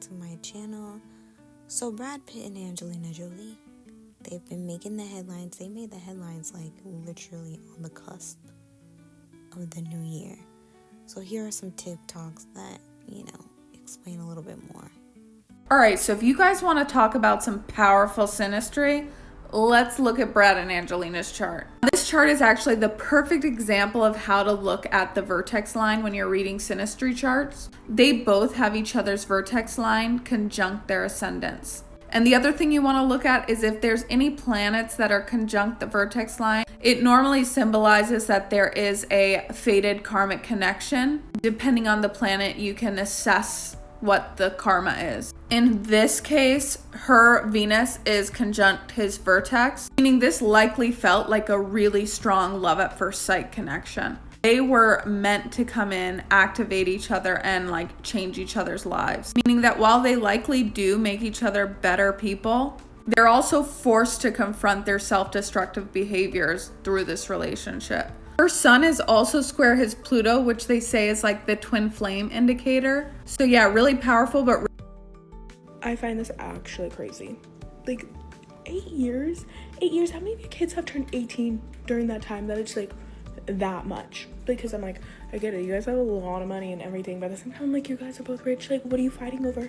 to my channel. So Brad Pitt and Angelina Jolie, they've been making the headlines. They made the headlines like literally on the cusp of the new year. So here are some TikToks that, explain a little bit more. All right, so if you guys want to talk about some powerful synastry, let's look at Brad and Angelina's chart. This chart is actually the perfect example of how to look at the vertex line when you're reading synastry charts. They both have each other's vertex line conjunct their ascendants. And the other thing you want to look at is if there's any planets that are conjunct the vertex line, it normally symbolizes that there is a fated karmic connection. Depending on the planet, you can assess what the karma is. In this case, her Venus is conjunct his vertex, meaning this likely felt like a really strong love at first sight connection. They were meant to come in, activate each other, and change each other's lives. Meaning that while they likely do make each other better people, they're also forced to confront their self-destructive behaviors through this relationship. Her sun is also square his Pluto, which they say is like the twin flame indicator. So yeah, really powerful, but I find this actually crazy. 8 years? 8 years? How many of your kids have turned 18 during that time that it's that much? Because I'm I get it, you guys have a lot of money and everything, but at the same time, you guys are both rich. What are you fighting over?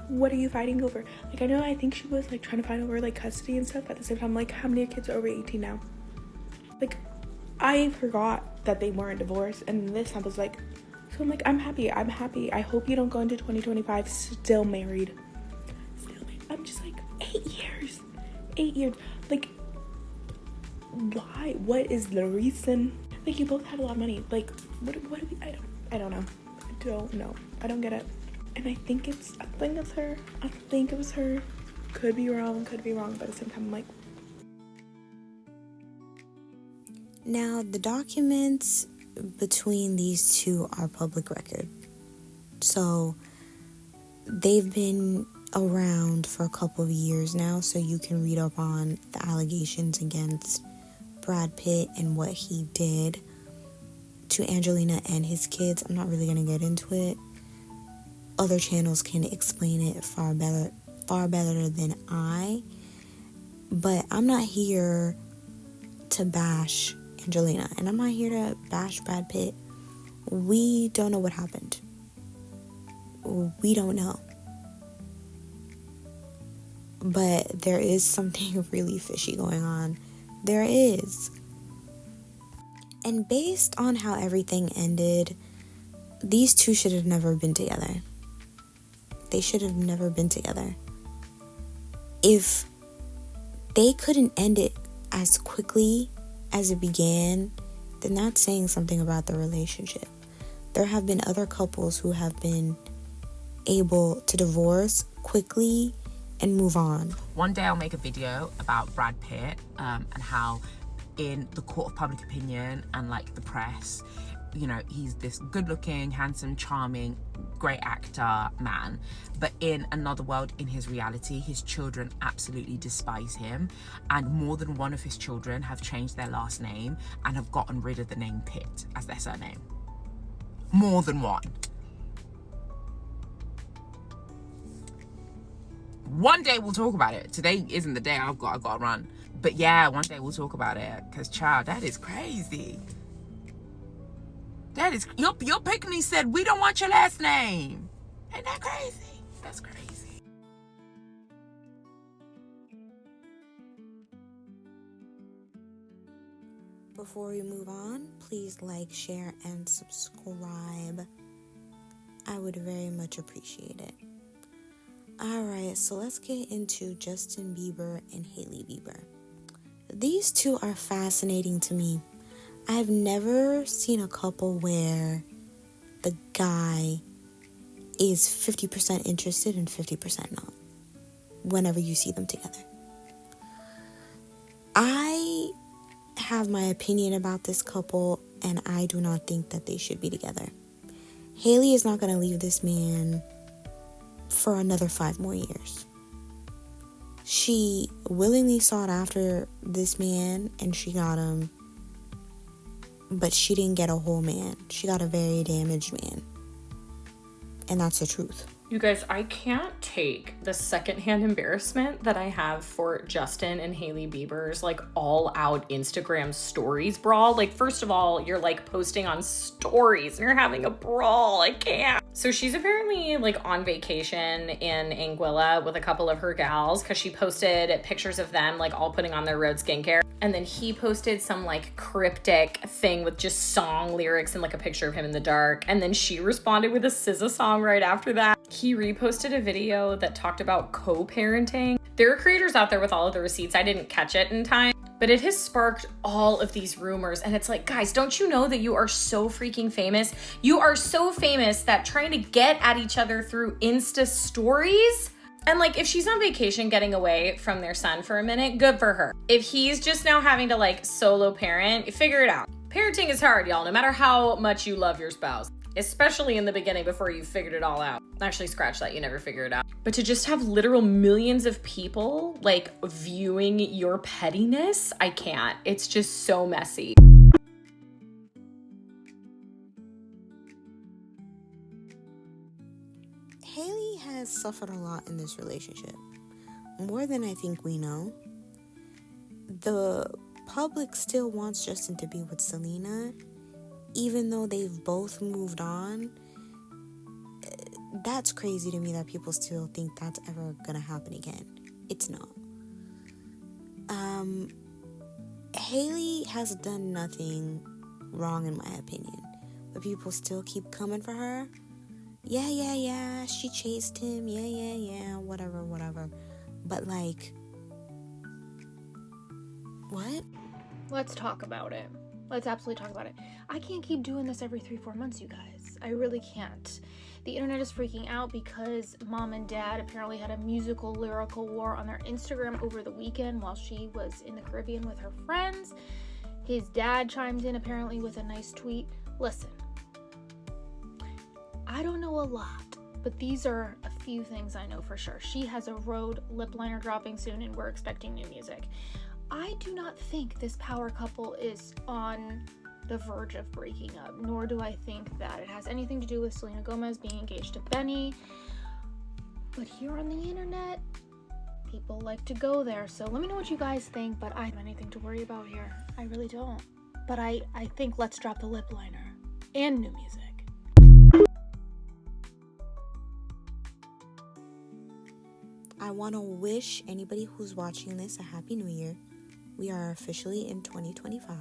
What are you fighting over? I think she was trying to fight over custody and stuff, but at the same time, how many kids are over 18 now? I forgot that they weren't divorced, and this time was so I'm happy. I hope you don't go into 2025 still married. I'm just 8 years. 8 years. Why? What is the reason? You both had a lot of money. What do we, I don't know. I don't know. I don't get it. And I think it's her. I think it was her. Could be wrong, but at the same time, I'm Now, the documents between these two are public record. So, they've been around for a couple of years now, so you can read up on the allegations against Brad Pitt and what he did to Angelina and his kids. I'm not really going to get into it. Other channels can explain it far better than I. But I'm not here to bash Angelina, and I'm not here to bash Brad Pitt. We don't know what happened. We don't know. But there is something really fishy going on. There is. And based on how everything ended, these two should have never been together. They should have never been together. If they couldn't end it as quickly as it began, then that's saying something about the relationship. There have been other couples who have been able to divorce quickly and move on. One day I'll make a video about Brad Pitt and how in the court of public opinion and the press, he's this good-looking, handsome, charming, great actor man, but in another world, in his reality, his children absolutely despise him, and more than one of his children have changed their last name and have gotten rid of the name Pitt as their surname. More than one. One day we'll talk about it. Today isn't the day. I've got to run. But yeah, one day we'll talk about it, because child, that is crazy. That is, your picnic said, we don't want your last name. Ain't that crazy? That's crazy. Before we move on, please like, share, and subscribe. I would very much appreciate it. Alright, so let's get into Justin Bieber and Hailey Bieber. These two are fascinating to me. I've never seen a couple where the guy is 50% interested and 50% not whenever you see them together. I have my opinion about this couple, and I do not think that they should be together. Hailey is not going to leave this man for another 5 more years. She willingly sought after this man, and she got him. But she didn't get a whole man. She got a very damaged man. And that's the truth. You guys, I can't take the secondhand embarrassment that I have for Justin and Hailey Bieber's like all out Instagram stories brawl. Like, first of all, you're like posting on stories and you're having a brawl. I can't. So she's apparently like on vacation in Anguilla with a couple of her gals because she posted pictures of them like all putting on their road skincare. And then he posted some like cryptic thing with just song lyrics and like a picture of him in the dark. And then she responded with a SZA song right after that. He reposted a video that talked about co-parenting. There are creators out there with all of the receipts. I didn't catch it in time, but it has sparked all of these rumors. And it's like, guys, don't you know that you are so freaking famous? You are so famous that trying to get at each other through Insta stories. And like, if she's on vacation getting away from their son for a minute, good for her. If he's just now having to like solo parent, figure it out. Parenting is hard, y'all, no matter how much you love your spouse, especially in the beginning before you figured it all out. Actually, scratch that, you never figure it out. But to just have literal millions of people like viewing your pettiness, I can't. It's just so messy. Hailey has suffered a lot in this relationship, more than I think we know. The public still wants Justin to be with Selena, even though they've both moved on. That's crazy to me that people still think that's ever gonna happen again. It's not. Hailey has done nothing wrong in my opinion, but people still keep coming for her. Yeah, she chased him, yeah, whatever. But like, what? Let's talk about it. Let's absolutely talk about it. I can't keep doing this every 3-4 months, you guys. I really can't. The internet is freaking out because mom and dad apparently had a musical lyrical war on their Instagram over the weekend while she was in the Caribbean with her friends. His dad chimed in apparently with a nice tweet. Listen, I don't know a lot, but these are a few things I know for sure. She has a road lip liner dropping soon and we're expecting new music. I do not think this power couple is on the verge of breaking up, nor do I think that it has anything to do with Selena Gomez being engaged to Benny. But here on the internet, people like to go there. So let me know what you guys think, but I don't have anything to worry about here. I really don't. But I think let's drop the lip liner and new music. I want to wish anybody who's watching this a Happy New Year. We are officially in 2025.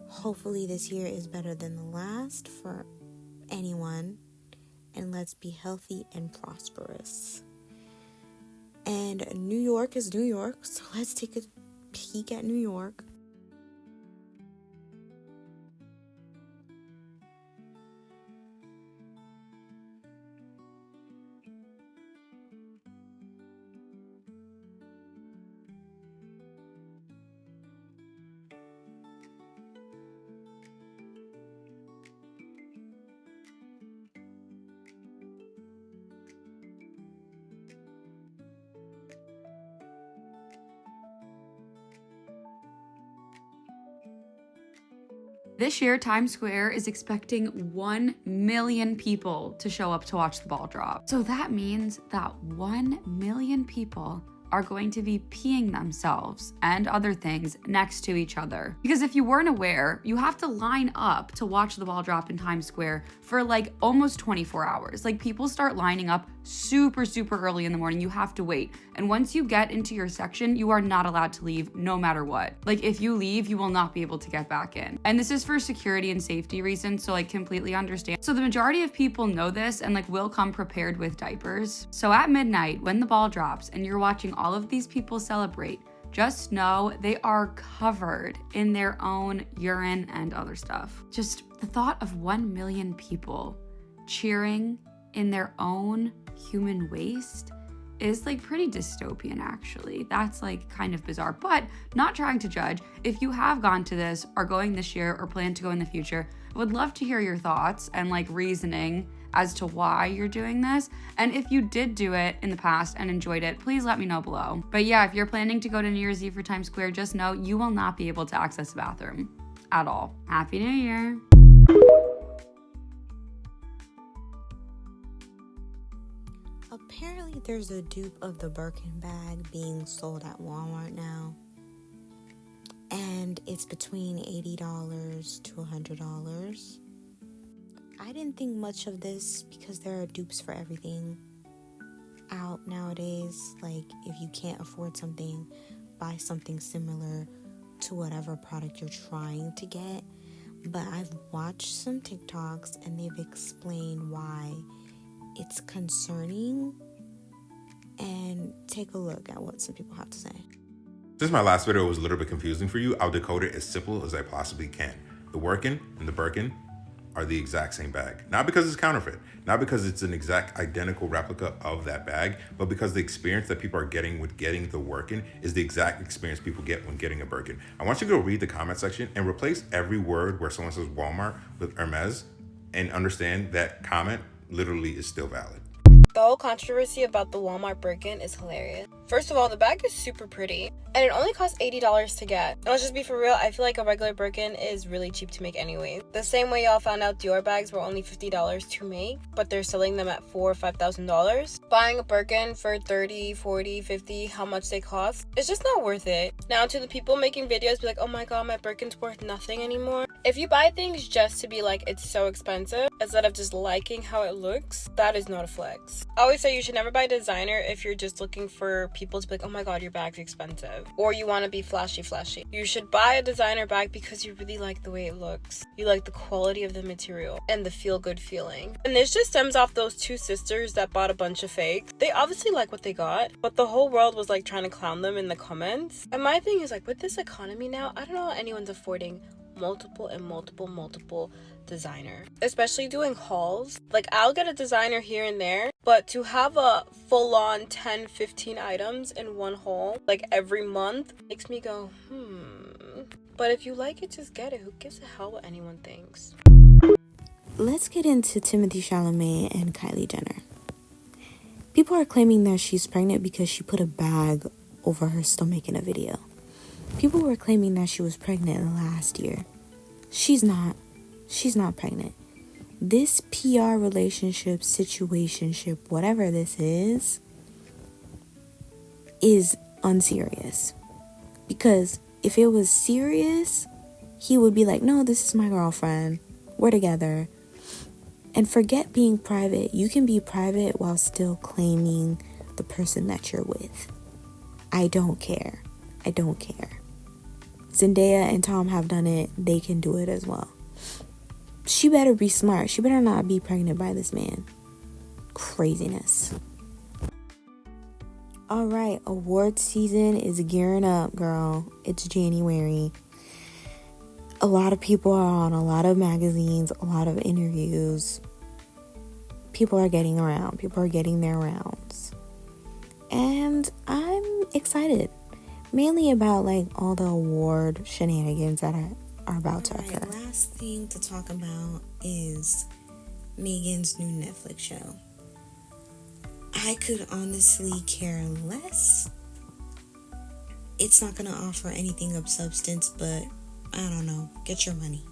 Hopefully this year is better than the last for anyone. And let's be healthy and prosperous. And New York is New York, so let's take a peek at New York. This year, Times Square is expecting 1 million people to show up to watch the ball drop. So that means that 1 million people are going to be peeing themselves and other things next to each other. Because if you weren't aware, you have to line up to watch the ball drop in Times Square for like almost 24 hours. Like people start lining up super early in the morning. You have to wait. And once you get into your section, you are not allowed to leave no matter what. Like if you leave, you will not be able to get back in. And this is for security and safety reasons, so like completely understand. So the majority of people know this and like will come prepared with diapers. So at midnight, when the ball drops and you're watching all of these people celebrate, just know they are covered in their own urine and other stuff. Just the thought of 1 million people cheering in their own human waste is like pretty dystopian actually. That's like kind of bizarre, but not trying to judge. If you have gone to this, are going this year, or plan to go in the future, I would love to hear your thoughts and like reasoning as to why you're doing this. And if you did do it in the past and enjoyed it, please let me know below. But yeah, if you're planning to go to New Year's Eve for Times Square, just know you will not be able to access the bathroom at all. Happy New Year. Apparently there's a dupe of the Birkin bag being sold at Walmart now. And it's between $80 to $100. I didn't think much of this because there are dupes for everything out nowadays. Like, if you can't afford something, buy something similar to whatever product you're trying to get. But I've watched some TikToks and they've explained why it's concerning. And take a look at what some people have to say. Since my last video was a little bit confusing for you, I'll decode it as simple as I possibly can. The wirkin and the Birkin are the exact same bag. Not because it's counterfeit, not because it's an exact identical replica of that bag, but because the experience that people are getting with getting the wirkin is the exact experience people get when getting a Birkin. I want you to go read the comment section and replace every word where someone says Walmart with Hermes and understand that comment literally is still valid. The whole controversy about the Walmart Birkin is hilarious. First of all, the bag is super pretty, and it only costs $80 to get. And let's just be for real, I feel like a regular Birkin is really cheap to make anyway. The same way y'all found out Dior bags were only $50 to make, but they're selling them at $4,000 or $5,000. Buying a Birkin for $30, $40, $50, how much they cost, it's just not worth it. Now, to the people making videos be like, oh my god, my Birkin's worth nothing anymore. If you buy things just to be like, it's so expensive, instead of just liking how it looks, that is not a flex. I always say you should never buy designer if you're just looking for people to be like, oh my god, your bag's expensive, or you want to be flashy. You should buy a designer bag because you really like the way it looks. You like the quality of the material and the feel-good feeling. And this just stems off those two sisters that bought a bunch of fakes. They obviously like what they got, but the whole world was like trying to clown them in the comments. And my thing is like, with this economy now, I don't know how anyone's affording multiple designer, especially doing hauls. Like, I'll get a designer here and there, but to have a full-on 10-15 items in one haul like every month makes me go but if you like it, just get it. Who gives a hell what anyone thinks? Let's get into Timothée Chalamet and Kylie Jenner. People are claiming that she's pregnant because she put a bag over her stomach in a video. People were claiming that she was pregnant last year. She's not. She's not pregnant. This PR relationship, situationship, whatever this is unserious. Because if it was serious, he would be like, no, this is my girlfriend. We're together. And forget being private. You can be private while still claiming the person that you're with. I don't care. Zendaya and Tom have done it. They can do it as well. She better be smart. She better not be pregnant by this man. Craziness. Alright, award season is gearing up, girl. It's January. A lot of people are on a lot of magazines, a lot of interviews. People are getting around. People are getting their rounds. And I'm excited. Mainly about like all the award shenanigans that are about to occur. Last thing to talk about is Megan's new Netflix show. I could honestly care less. It's not going to offer anything of substance, but I don't know. Get your money.